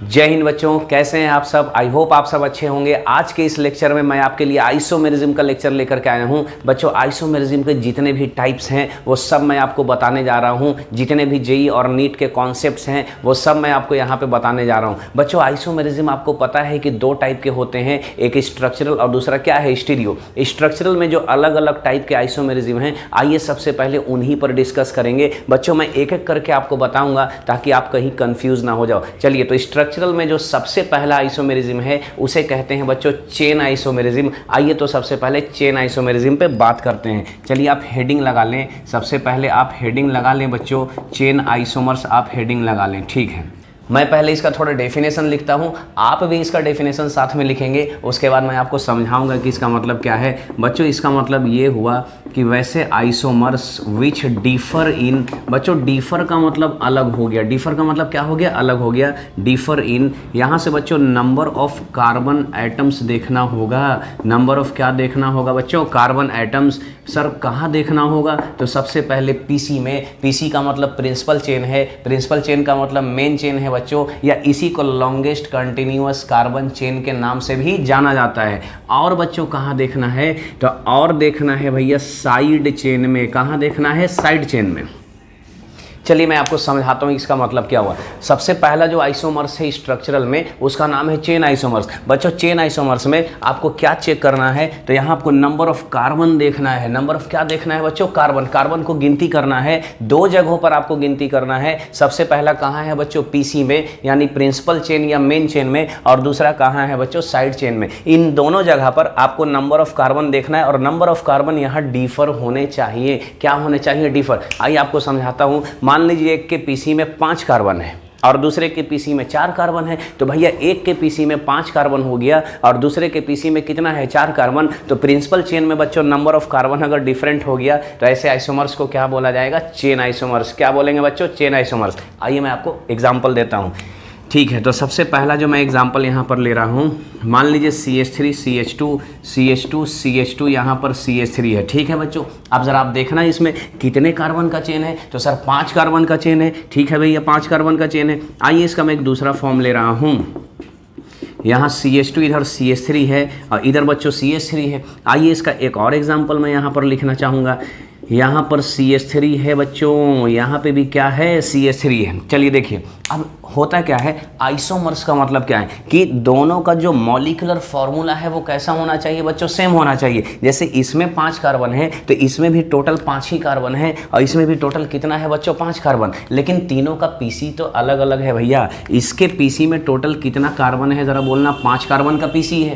जय हिंद बच्चों, कैसे हैं आप सब। आई होप आप सब अच्छे होंगे। आज के इस लेक्चर में मैं आपके लिए आइसोमेरिज्म का लेक्चर लेकर के आया हूं। बच्चों, आइसोमेरिज्म के जितने भी टाइप्स हैं वो सब मैं आपको बताने जा रहा हूं। जितने भी जेईई और नीट के कॉन्सेप्ट्स हैं वो सब मैं आपको यहाँ पे बताने जा रहा हूँ। बच्चों, आइसोमेरिज्म आपको पता है कि दो टाइप के होते हैं, एक स्ट्रक्चरल और दूसरा क्या है, स्टीरियो। स्ट्रक्चरल में जो अलग अलग टाइप के आइसोमेरिज्म हैं, आइए सबसे पहले उन्हीं पर डिस्कस करेंगे। बच्चों, मैं एक एक करके आपको बताऊंगा ताकि आप कहीं कंफ्यूज ना हो जाओ। चलिए, तो स्ट्रक्चरल में जो सबसे पहला आइसोमेरिज्म है उसे कहते हैं बच्चों चेन आइसोमेरिज्म। आइए तो सबसे पहले चेन आइसोमेरिज्म पे बात करते हैं। चलिए, आप हेडिंग लगा लें। सबसे पहले आप हेडिंग लगा लें बच्चों, चेन आइसोमर्स आप हेडिंग लगा लें। ठीक है, मैं पहले इसका थोड़ा डेफिनेशन लिखता हूँ, आप भी इसका डेफिनेशन साथ में लिखेंगे। उसके बाद मैं आपको समझाऊंगा कि इसका मतलब क्या है। बच्चों, इसका मतलब ये हुआ कि वैसे आइसोमर्स विच डिफर इन, बच्चों डिफर का मतलब अलग हो गया। डिफर का मतलब क्या हो गया, अलग हो गया। डिफर इन, यहाँ से बच्चों नंबर ऑफ कार्बन एटम्स देखना होगा। नंबर ऑफ क्या देखना होगा बच्चों, कार्बन एटम्स। सर कहाँ देखना होगा, तो सबसे पहले पीसी में। पीसी का मतलब प्रिंसिपल चेन है, प्रिंसिपल चेन का मतलब मेन चेन है बच्चों, या इसी को लॉन्गेस्ट कंटिन्यूअस कार्बन चेन के नाम से भी जाना जाता है। और बच्चों कहाँ देखना है, तो और देखना है भैया साइड चेन में। कहाँ देखना है, साइड चेन में। चलिए मैं आपको समझाता हूँ इसका मतलब क्या हुआ। सबसे पहला जो आइसोमर्स है स्ट्रक्चरल में, उसका नाम है चेन आइसोमर्स। बच्चों, चेन आइसोमर्स में आपको क्या चेक करना है, तो यहाँ आपको नंबर ऑफ कार्बन देखना है। नंबर ऑफ क्या देखना है बच्चों, कार्बन। कार्बन को गिनती करना है, दो जगहों पर आपको गिनती करना है। सबसे पहला कहाँ है बच्चों, पीसी में, यानी प्रिंसिपल चेन या मेन चेन में, और दूसरा कहाँ है बच्चों, साइड चेन में। इन दोनों जगह पर आपको नंबर ऑफ कार्बन देखना है, और नंबर ऑफ कार्बन यहाँ डिफर होने चाहिए। क्या होने चाहिए, डिफर। आइए आपको समझाता हूँ। मान लीजिए एक के पीसी में 5 कार्बन है और दूसरे के पीसी में 4 कार्बन है, तो भैया एक के पीसी में 5 कार्बन हो गया और दूसरे के पीसी में कितना है, 4 कार्बन। तो प्रिंसिपल चेन में बच्चों नंबर ऑफ कार्बन अगर डिफरेंट हो गया तो ऐसे आइसोमर्स को क्या बोला जाएगा, चेन आइसोमर्स। क्या बोलेंगे बच्चों, चेन आइसोमर्स। आइए मैं आपको एग्जाम्पल देता हूँ। ठीक है, तो सबसे पहला जो मैं एग्जांपल यहाँ पर ले रहा हूँ, मान लीजिए CH3 CH2 CH2 CH2, यहाँ पर CH3 है। ठीक है बच्चों, अब ज़रा आप देखना इसमें कितने कार्बन का चेन है, तो सर 5 कार्बन का चेन है। ठीक है भैया, 5 कार्बन का चेन है। आइए इसका मैं एक दूसरा फॉर्म ले रहा हूँ। यहाँ CH2 इधर CH3 है और इधर बच्चों CH3 है। आइए इसका एक और एग्जाम्पल मैं यहाँ पर लिखना चाहूँगा। यहाँ पर CH3 है बच्चों, यहाँ पे भी क्या है, CH3 है। चलिए देखिए, अब होता क्या है, आइसोमर्स का मतलब क्या है कि दोनों का जो मॉलिक्यूलर फॉर्मूला है वो कैसा होना चाहिए बच्चों, सेम होना चाहिए। जैसे इसमें 5 कार्बन है तो इसमें भी टोटल 5 ही कार्बन है, और इसमें भी टोटल कितना है बच्चों, 5 कार्बन। लेकिन तीनों का पीसी तो अलग अलग है भैया। इसके पीसी में टोटल कितना कार्बन है, ज़रा बोलना। 5 कार्बन का पीसी है।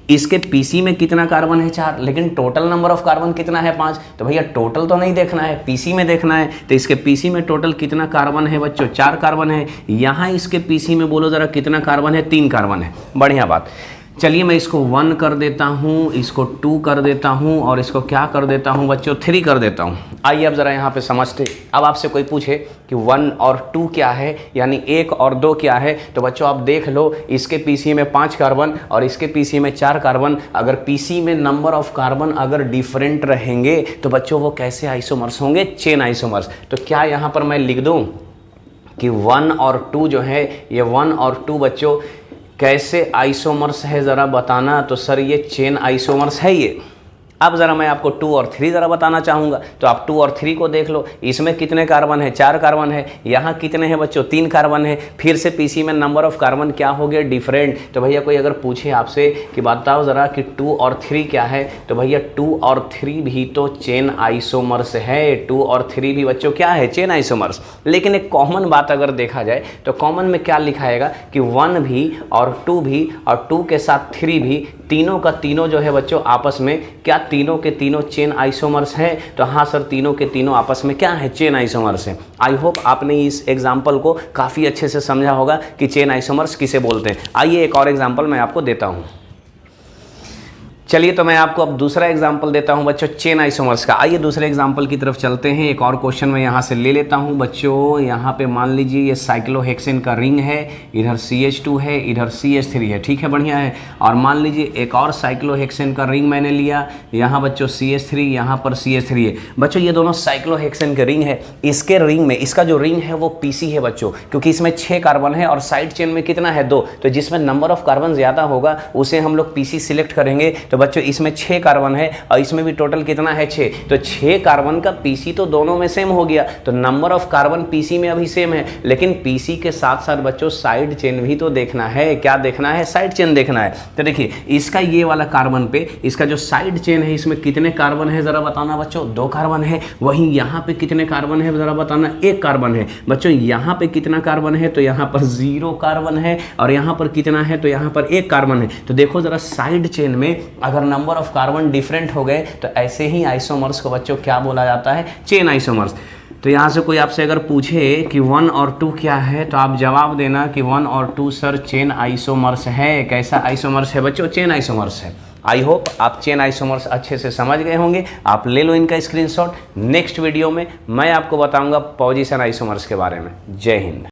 इसके पीसी में कितना कार्बन है, 4, लेकिन टोटल नंबर ऑफ कार्बन कितना है, 5। तो भैया टोटल तो नहीं देखना है, पीसी में देखना है। तो इसके पीसी में टोटल कितना कार्बन है बच्चों, 4 कार्बन है। यहाँ इसके पीसी में बोलो ज़रा कितना कार्बन है, 3 कार्बन है। बढ़िया बात। चलिए मैं इसको 1 कर देता हूँ, इसको 2 कर देता हूँ, और इसको क्या कर देता हूँ बच्चों, 3 कर देता हूँ। आइए अब ज़रा यहाँ पे समझते। अब आपसे कोई पूछे कि 1 और 2 क्या है, यानी 1 और 2 क्या है, तो बच्चों आप देख लो, इसके पीसी में 5 कार्बन और इसके पीसी में 4 कार्बन। अगर पीसी में नंबर ऑफ कार्बन अगर डिफरेंट रहेंगे तो बच्चों वो कैसे आइसोमर्स होंगे, चेन आइसोमर्स। तो क्या यहाँ पर मैं लिख दूँ कि 1 और 2 जो है, ये 1 और 2 बच्चों कैसे आइसोमर्स है, ज़रा बताना। तो सर ये चेन आइसोमर्स है ये। अब ज़रा मैं आपको 2 और 3 ज़रा बताना चाहूँगा। तो आप 2 और 3 को देख लो, इसमें कितने कार्बन है, 4 कार्बन है। यहाँ कितने हैं बच्चों, 3 कार्बन है। फिर से पीसी में नंबर ऑफ कार्बन क्या हो गया, डिफरेंट। तो भैया कोई अगर पूछे आपसे कि बताओ ज़रा कि 2 और 3 क्या है, तो भैया 2 और 3 भी तो चेन आइसोमर्स है। 2 और 3 भी बच्चों क्या है, चेन आइसोमर्स। लेकिन एक कॉमन बात अगर देखा जाए तो कॉमन में क्या लिखाएगा कि 1 भी और 2 भी और 2 के साथ 3 भी, तीनों का तीनों जो है बच्चों आपस में क्या, तीनों के तीनों चेन आइसोमर्स हैं। तो हाँ सर, तीनों के तीनों आपस में क्या है, चेन आइसोमर्स हैं। आई होप आपने इस एग्जाम्पल को काफ़ी अच्छे से समझा होगा कि चेन आइसोमर्स किसे बोलते हैं। आइए एक और एग्जाम्पल मैं आपको देता हूँ। चलिए तो मैं आपको अब दूसरा एग्जाम्पल देता हूं बच्चों चेन आइसोमर्स का। आइए दूसरे एग्जाम्पल की तरफ चलते हैं। एक और क्वेश्चन मैं यहाँ से ले लेता हूं बच्चों। यहाँ पे मान लीजिए ये साइक्लोहेक्सेन का रिंग है, इधर CH2 है, इधर CH3 है, ठीक है, बढ़िया है। और मान लीजिए एक और साइक्लोहेक्सेन का रिंग मैंने लिया, यहाँ बच्चों CH3, यहाँ पर CH3 है। बच्चों ये दोनों साइक्लोहेक्सेन के रिंग है। इसके रिंग में, इसका जो रिंग है वो PC है बच्चों, क्योंकि इसमें 6 कार्बन है और साइड चेन में कितना है 2, तो जिसमें नंबर ऑफ कार्बन ज़्यादा होगा उसे हम लोग PC सिलेक्ट करेंगे। तो बच्चों इसमें 6 कार्बन है और इसमें भी टोटल कितना है 6, तो 6 कार्बन का PC तो दोनों में सेम हो गया, तो नंबर ऑफ कार्बन PC में अभी सेम है। लेकिन PC के साथ साथ बच्चों साइड चेन भी तो देखना है। क्या देखना है? साइड चेन देखना है। तो देखिए इसका ये वाला कार्बन पे इसका जो साइड चेन है इसमें कितने कार्बन है जरा बताना बच्चों? 2 कार्बन है। वहीं यहाँ पे कितने कार्बन है जरा बताना? 1 कार्बन है। बच्चों यहाँ पे कितना कार्बन है? तो यहाँ पर 0 कार्बन है। और यहाँ पर कितना है? तो यहाँ पर 1 कार्बन है। तो देखो जरा साइड चेन में अगर नंबर ऑफ कार्बन डिफरेंट हो गए तो ऐसे ही आइसोमर्स को बच्चों क्या बोला जाता है? Chain isomers. तो यहाँ से कोई आपसे अगर पूछे कि 1 और 2 क्या है, तो आप जवाब देना कि 1 और 2 सर चेन आइसोमर्स है। कैसा आइसोमर्स है बच्चों? चेन आइसोमर्स है। आई होप आप चेन आइसोमर्स अच्छे से समझ गए होंगे। आप ले लो इनका स्क्रीनशॉट। नेक्स्ट वीडियो में मैं आपको बताऊंगा पोजीशन आइसोमर्स के बारे में। जय हिंद।